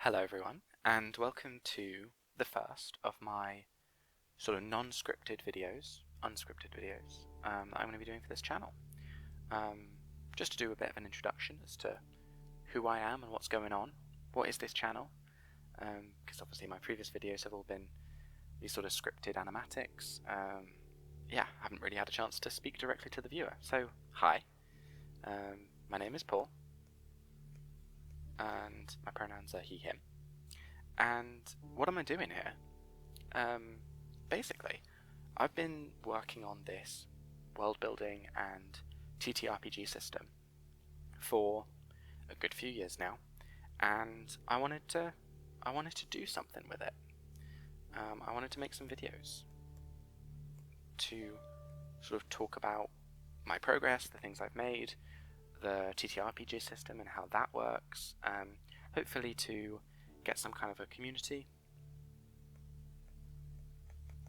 Hello everyone, and welcome to the first of my sort of non-scripted videos, unscripted videos, that I'm going to be doing for this channel. Just to do a bit of an introduction as to who I am and what's going on, what is this channel, because obviously my previous videos have all been these sort of scripted animatics. Yeah, I haven't really had a chance to speak directly to the viewer, so hi, my name is Paul, and my pronouns are he, him. And what am I doing here? Basically, I've been working on this world building and TTRPG system for a good few years now, and I wanted to do something with it. I wanted to make some videos to sort of talk about my progress, the things I've made, the TTRPG system and how that works, hopefully to get some kind of a community,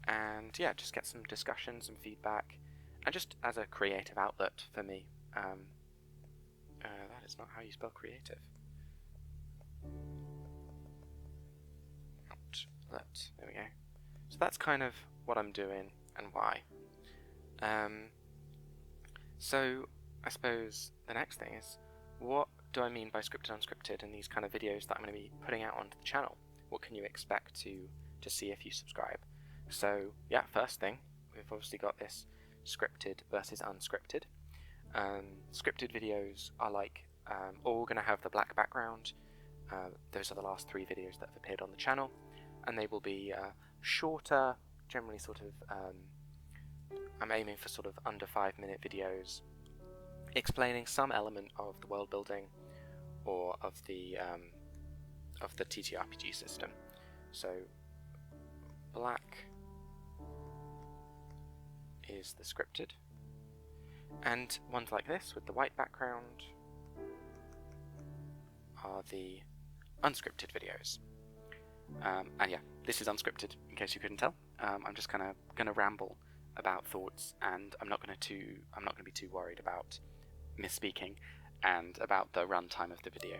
and yeah, just get some discussions and feedback, and just as a creative outlet for me. That is not how you spell creative. There we go. So that's kind of what I'm doing and why. So I suppose the next thing is, what do I mean by scripted unscripted in these kind of videos that I'm going to be putting out onto the channel? What can you expect to see if you subscribe? So yeah, first thing, we've obviously got this scripted versus unscripted. Scripted videos are like all going to have the black background. Those are the last 3 videos that have appeared on the channel, and they will be shorter, generally sort of, I'm aiming for sort of under 5-minute videos, explaining some element of the world building or of the TTRPG system. So black is the scripted, and ones like this with the white background are the unscripted videos. And yeah, this is unscripted, in case you couldn't tell. I'm just kind of gonna ramble about thoughts, and I'm not gonna be too worried about misspeaking and about the runtime of the video.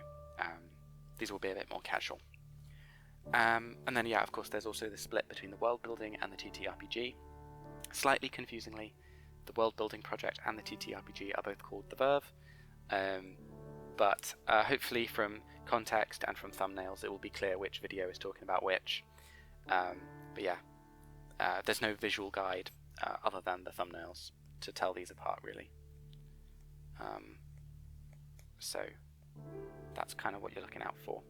These will be a bit more casual. And then yeah, of course, there's also the split between the world building and the TTRPG. Slightly confusingly, the world building project and the TTRPG are both called the Verve, but hopefully from context and from thumbnails it will be clear which video is talking about which. But yeah, there's no visual guide other than the thumbnails to tell these apart, really. So that's kind of what you're looking out for.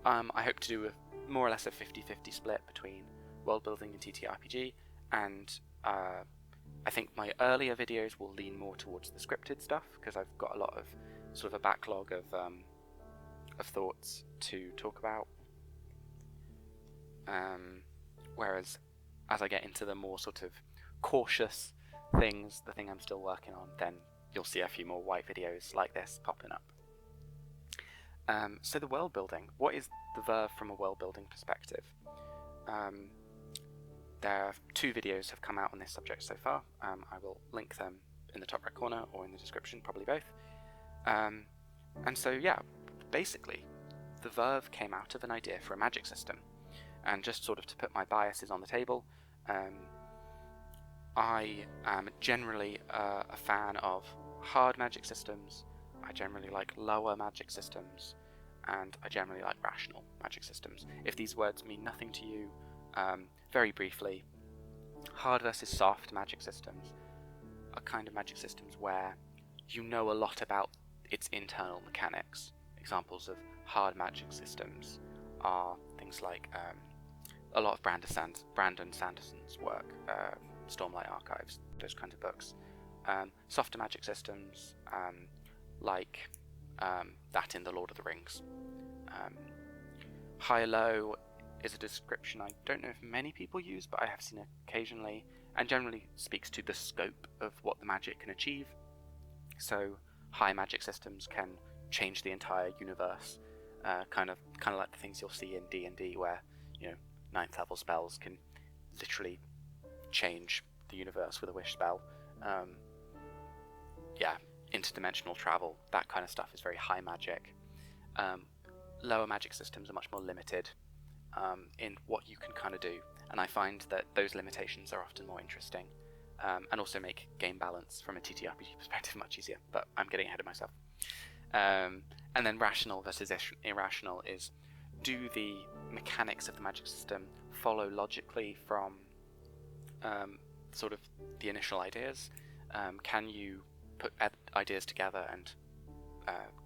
I hope to do more or less a 50-50 split between world building and TTRPG, and I think my earlier videos will lean more towards the scripted stuff, because I've got a lot of sort of a backlog of thoughts to talk about. Whereas as I get into the more sort of cautious things, the thing I'm still working on, then you'll see a few more white videos like this popping up. So the world building. What is the Verve from a world building perspective? There are 2 videos have come out on this subject so far. I will link them in the top right corner or in the description, probably both. And so yeah, basically the Verve came out of an idea for a magic system. And just sort of to put my biases on the table, I am generally a fan of hard magic systems. I generally like lower magic systems, and I generally like rational magic systems. If these words mean nothing to you, very briefly, hard versus soft magic systems are kind of magic systems where you know a lot about its internal mechanics. Examples of hard magic systems are things like a lot of Brandon Sanderson's work, Stormlight Archives, those kinds of books. Softer magic systems, like that in the Lord of the Rings. High-low is a description I don't know if many people use, but I have seen it occasionally, and generally speaks to the scope of what the magic can achieve. So high magic systems can change the entire universe, kind of like the things you'll see in D&D, where 9th level spells can literally change the universe with a wish spell. Yeah, interdimensional travel, that kind of stuff is very high magic. lower magic systems are much more limited in what you can kind of do, and I find that those limitations are often more interesting, and also make game balance from a TTRPG perspective much easier, but I'm getting ahead of myself. And then rational versus irrational is, do the mechanics of the magic system follow logically from sort of the initial ideas? Can you put ideas together and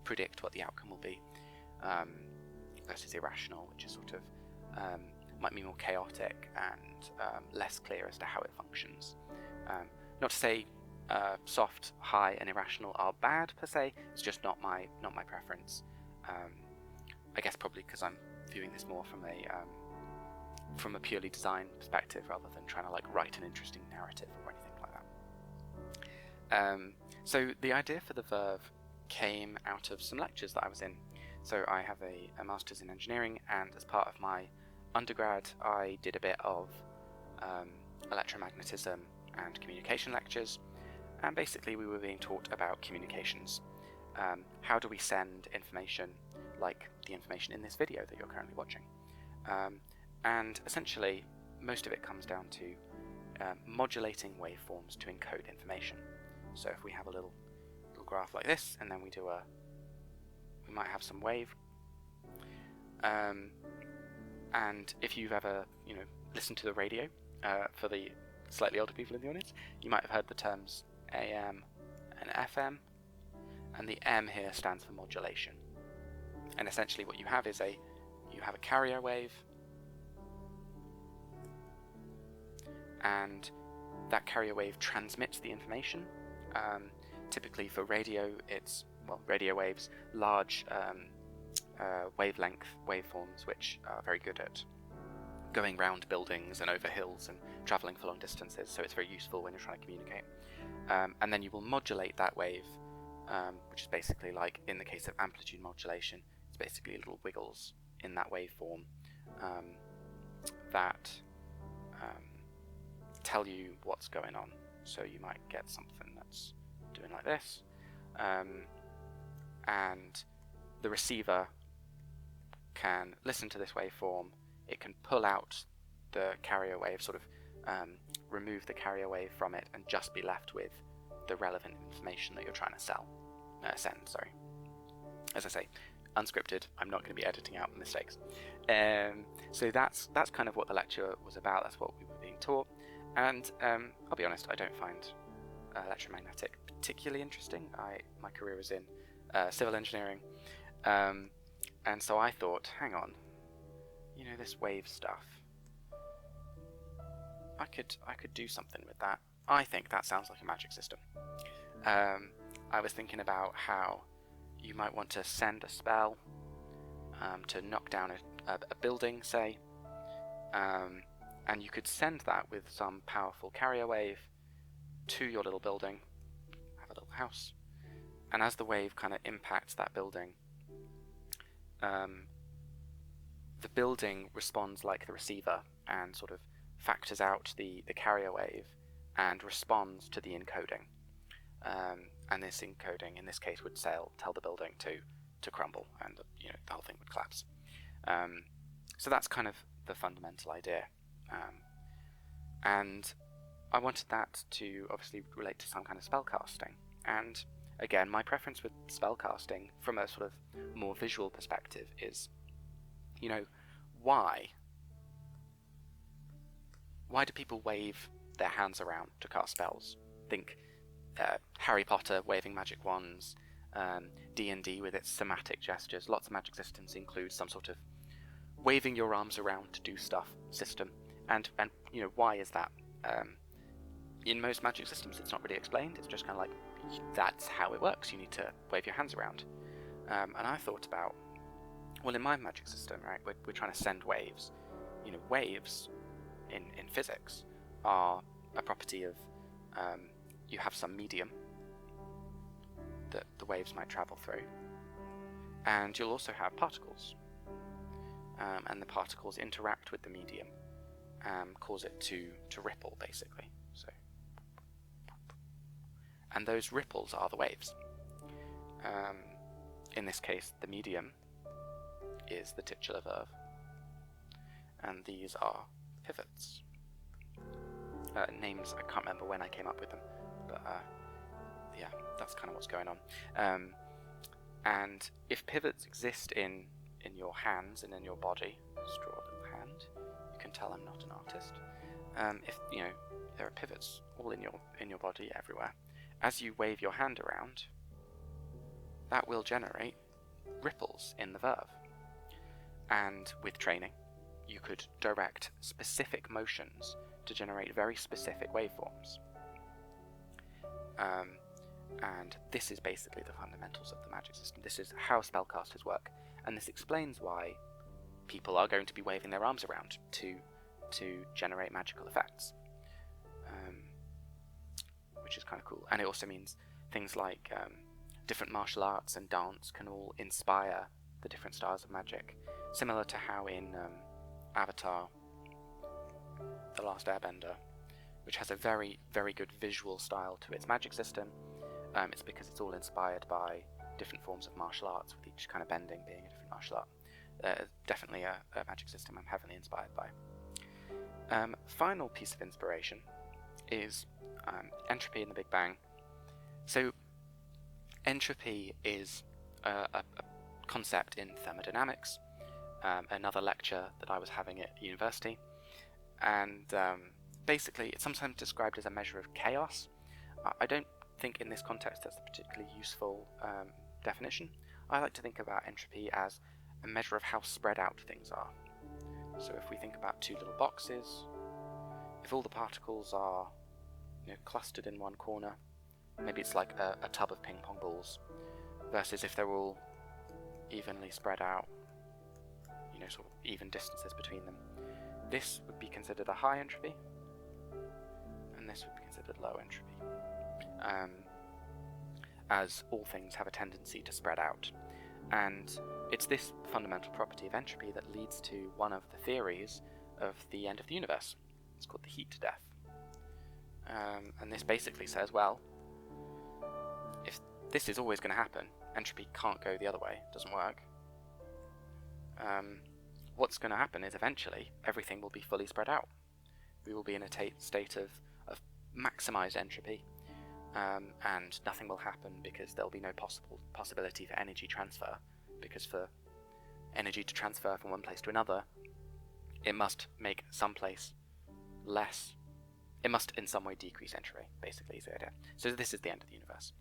predict what the outcome will be? Versus irrational, which is sort of might be more chaotic and less clear as to how it functions. Not to say soft, high, and irrational are bad per se. It's just not my preference. I guess probably because I'm viewing this more from a purely design perspective rather than trying to like write an interesting narrative or anything like that. So the idea for the Verve came out of some lectures that I was in. So I have a master's in engineering, and as part of my undergrad I did a bit of electromagnetism and communication lectures, and basically we were being taught about communications. How do we send information, like the information in this video that you're currently watching? And essentially most of it comes down to modulating waveforms to encode information. So if we have a little graph like this, and then we might have some wave, and if you've ever listened to the radio, for the slightly older people in the audience, you might have heard the terms AM and FM, and the M here stands for modulation. And essentially what you have is you have a carrier wave, and that carrier wave transmits the information. Typically for radio, it's radio waves, large wavelength waveforms, which are very good at going round buildings and over hills and travelling for long distances, so it's very useful when you're trying to communicate. And then you will modulate that wave, which is basically like, in the case of amplitude modulation, it's basically little wiggles in that waveform that tell you what's going on. So you might get something that's doing like this, and the receiver can listen to this waveform. It can pull out the carrier wave, sort of remove the carrier wave from it, and just be left with the relevant information that you're trying to send. Sorry. As I say, unscripted. I'm not going to be editing out mistakes. So that's kind of what the lecture was about. That's what we were being taught. And I'll be honest, I don't find electromagnetic particularly interesting. My career was in civil engineering, and so I thought, hang on, this wave stuff, I could do something with that. I think that sounds like a magic system. I was thinking about how you might want to send a spell to knock down a building, say, and you could send that with some powerful carrier wave to your little building, have a little house, and as the wave kind of impacts that building, the building responds like the receiver and sort of factors out the carrier wave and responds to the encoding. And this encoding, in this case, would tell the building to crumble, and the whole thing would collapse. So that's kind of the fundamental idea. And I wanted that to obviously relate to some kind of spellcasting. And again, my preference with spellcasting from a sort of more visual perspective is, why do people wave their hands around to cast spells? Think Harry Potter waving magic wands, D&D with its somatic gestures. Lots of magic systems include some sort of waving your arms around to do stuff system. And why is that? In most magic systems, it's not really explained. It's just kind of like, that's how it works. You need to wave your hands around. And I thought about, well, in my magic system, right, we're trying to send waves. Waves in physics are a property of, you have some medium that the waves might travel through, and you'll also have particles, and the particles interact with the medium, cause it to ripple, basically. So, and those ripples are the waves. In this case, the medium is the titular verve, and these are pivots. Names, I can't remember when I came up with them, but yeah, that's kind of what's going on. And if pivots exist in your hands and in your body, just draw a little hand, you can tell I'm not an artist. If there are pivots all in your body everywhere, as you wave your hand around, that will generate ripples in the verve. And with training, you could direct specific motions to generate very specific waveforms. And this is basically the fundamentals of the magic system. This is how spellcasters work, and this explains why people are going to be waving their arms around to generate magical effects, which is kind of cool. And it also means things like different martial arts and dance can all inspire the different styles of magic, similar to how in Avatar: The Last Airbender, which has a very, very good visual style to its magic system. It's because it's all inspired by different forms of martial arts, with each kind of bending being a different martial art. Definitely a magic system I'm heavily inspired by. Final piece of inspiration is entropy in the Big Bang. So entropy is a concept in thermodynamics, another lecture that I was having at university, and basically it's sometimes described as a measure of chaos. I don't think in this context that's a particularly useful definition. I like to think about entropy as a measure of how spread out things are. So if we think about two little boxes, if all the particles are clustered in one corner, maybe it's like a tub of ping pong balls, versus if they're all evenly spread out, sort of even distances between them. This would be considered a high entropy, and this would be considered low entropy, as all things have a tendency to spread out. And it's this fundamental property of entropy that leads to one of the theories of the end of the universe. It's called the heat to death. And this basically says, well, if this is always going to happen, entropy can't go the other way, it doesn't work. What's going to happen is eventually everything will be fully spread out. We will be in a state of maximized entropy, and nothing will happen because there'll be no possibility for energy transfer, because for energy to transfer from one place to another, it must make some place less. It must in some way decrease entropy, basically, is the idea. So this is the end of the universe.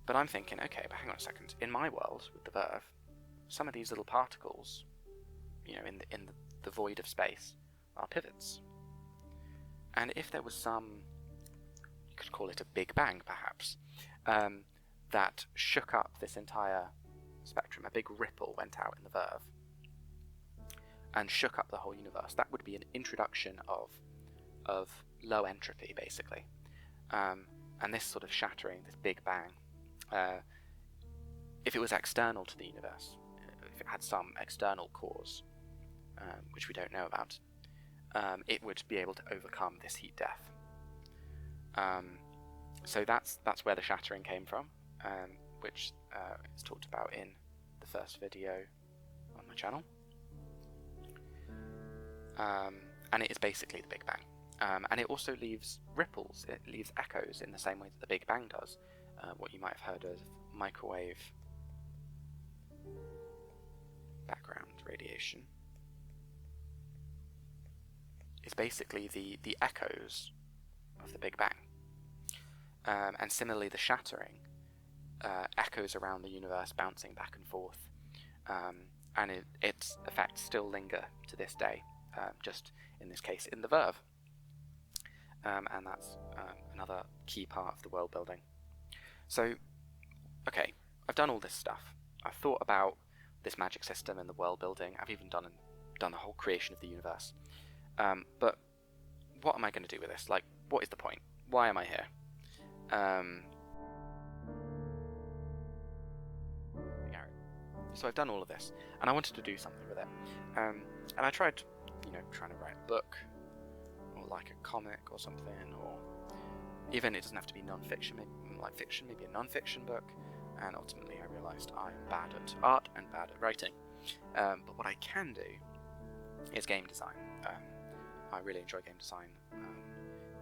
But I'm thinking, okay, but hang on a second. In my world, with the Verve, some of these little particles, in the void of space, are pivots. And if there was some, you could call it a Big Bang, perhaps, that shook up this entire spectrum, a big ripple went out in the Verve, and shook up the whole universe, that would be an introduction of low entropy, basically. And this sort of shattering, this Big Bang, if it was external to the universe, if it had some external cause, which we don't know about, it would be able to overcome this heat death. So that's where the shattering came from, which is talked about in the first video on my channel. And it is basically the Big Bang. And it also leaves ripples, it leaves echoes in the same way that the Big Bang does. What you might have heard of microwave background radiation is basically the echoes of the Big Bang. And similarly, the shattering echoes around the universe, bouncing back and forth. And its effects still linger to this day, just in this case in the Verve. And that's another key part of the world building. So, okay, I've done all this stuff. I've thought about this magic system and the world building. I've even done the whole creation of the universe. But what am I going to do with this? Like, what is the point? Why am I here? So I've done all of this, and I wanted to do something with it. And I tried, trying to write a book, or like a comic or something, or even it doesn't have to be non-fiction, maybe like fiction, maybe a non-fiction book. and ultimately I realised I'm bad at art and bad at writing. But what I can do is game design. I really enjoy game design,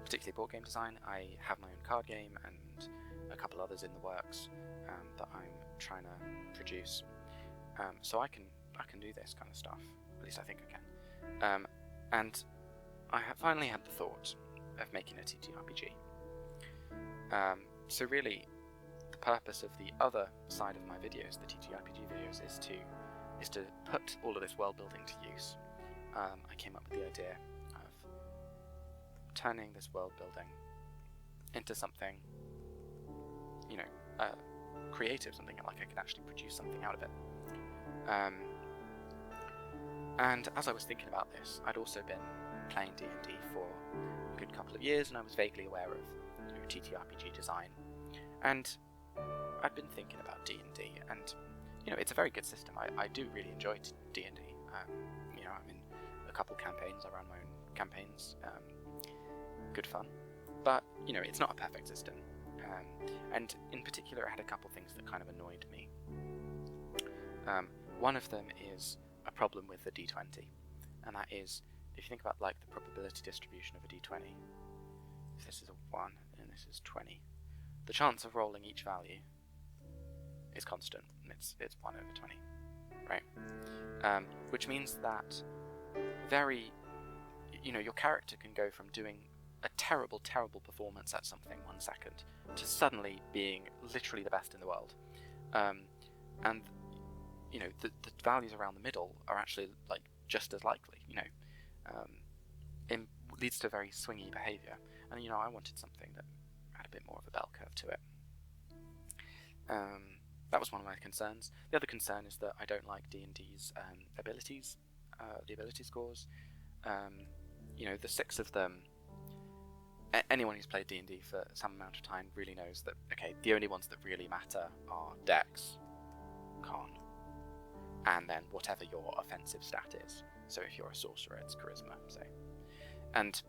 particularly board game design. I have my own card game and a couple others in the works that I'm trying to produce. So I can do this kind of stuff. At least I think I can. And I have finally had the thought of making a TTRPG. So really, the purpose of the other side of my videos, the TTRPG videos, is to put all of this world building to use. I came up with the idea of turning this world building into something, creative, something like I could actually produce something out of it. And as I was thinking about this, I'd also been playing D&D for a good couple of years, and I was vaguely aware of TTRPG design. And I'd been thinking about D&D, and it's a very good system. I do really enjoy D&D. I'm in a couple campaigns. I run my own campaigns. Good fun. But it's not a perfect system. And in particular, it had a couple things that kind of annoyed me. One of them is a problem with the D20, and that is, if you think about like the probability distribution of a D20, if this is a 1 and this is 20, the chance of rolling each value is constant, and it's 1 over 20, right? Which means that your character can go from doing a terrible performance at something 1 second to suddenly being literally the best in the world. And the values around the middle are actually like just as likely. It leads to very swingy behaviour, and I wanted something that had a bit more of a bell curve to it. That was one of my concerns. The other concern is that I don't like D&D's abilities, the ability scores. The 6 of them. Anyone who's played D&D for some amount of time really knows that, okay, the only ones that really matter are Dex, Con, and then whatever your offensive stat is. So if you're a sorcerer, it's Charisma, say. And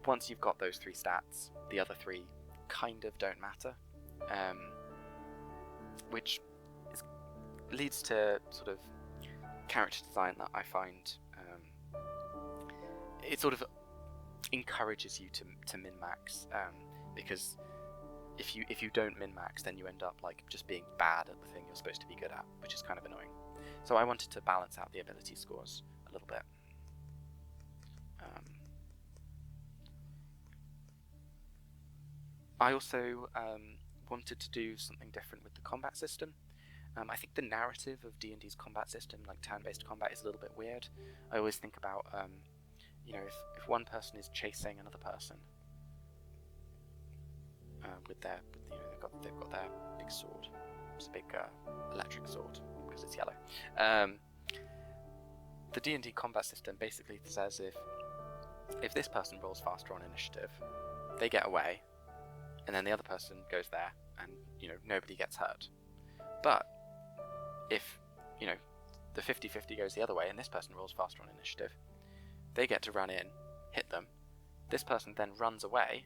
once you've got those 3 stats, the other 3 kind of don't matter, which leads to sort of character design that I find it sort of encourages you to min-max, because if you don't min-max, then you end up like just being bad at the thing you're supposed to be good at, which is kind of annoying. So I wanted to balance out the ability scores a little bit. I also wanted to do something different with the combat system. I think the narrative of D&D's combat system, like turn-based combat, is a little bit weird. I always think about if one person is chasing another person with their, they've got their big sword. It's a big electric sword because it's yellow. The D&D combat system basically says if this person rolls faster on initiative, they get away, and then the other person goes there, and nobody gets hurt. But if the 50-50 goes the other way, and this person rolls faster on initiative, they get to run in, hit them. This person then runs away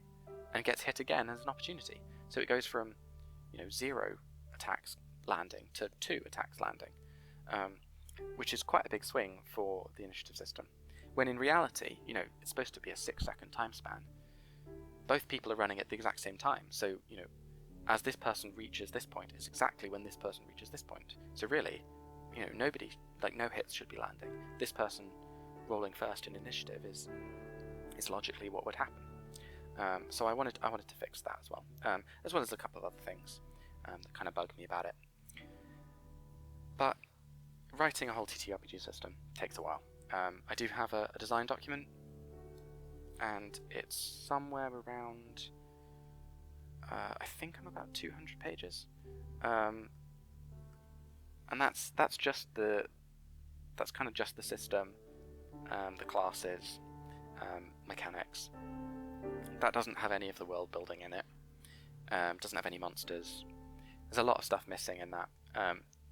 and gets hit again as an opportunity. So it goes from 0 attacks landing to 2 attacks landing, which is quite a big swing for the initiative system. When in reality, it's supposed to be a 6-second time span. Both people are running at the exact same time. So as this person reaches this point, is exactly when this person reaches this point. So really, nobody, no hits should be landing. This person rolling first in initiative is logically what would happen. So I wanted to fix that as well as a couple of other things that kind of bugged me about it. But writing a whole TTRPG system takes a while. I do have a design document, and it's somewhere around, I think I'm about 200 pages, and that's kind of just the system, the classes, mechanics. That doesn't have any of the world building in it. Doesn't have any monsters. There's a lot of stuff missing in that.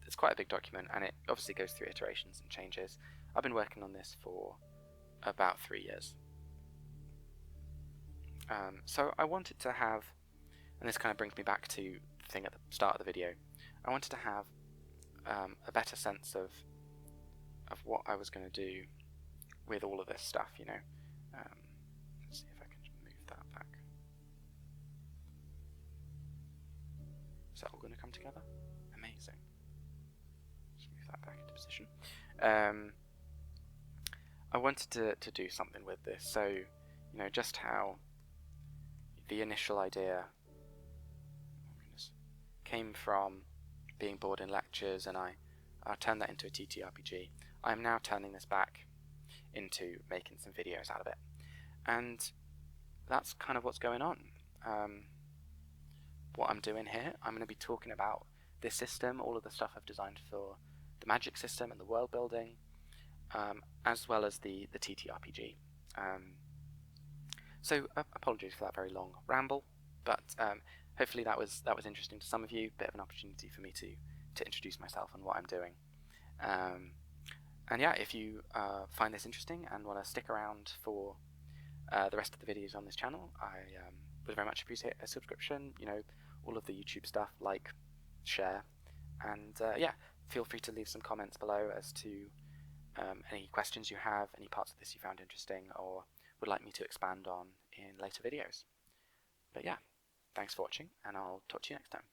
It's quite a big document, and it obviously goes through iterations and changes. I've been working on this for about 3 years. So I wanted to have, and this kind of brings me back to the thing at the start of the video, I wanted to have a better sense of what I was going to do with all of this stuff, you know. Let's see if I can move that back. Is that all going to come together? Amazing. Just move that back into position. I wanted to do something with this, so, you know, just how the initial idea came from being bored in lectures, and I turned that into a TTRPG. I'm now turning this back into making some videos out of it, and that's kind of what's going on. What I'm doing here, I'm going to be talking about this system, all of the stuff I've designed for the magic system and the world building, as well as the TTRPG. So apologies for that very long ramble, but hopefully that was interesting to some of you. Bit of an opportunity for me to introduce myself and what I'm doing. And yeah, if you find this interesting and want to stick around for the rest of the videos on this channel, I would very much appreciate a subscription. You know, all of the YouTube stuff, like, share, and yeah, feel free to leave some comments below as to any questions you have, any parts of this you found interesting, or would like me to expand on in later videos. But yeah, thanks for watching, and I'll talk to you next time.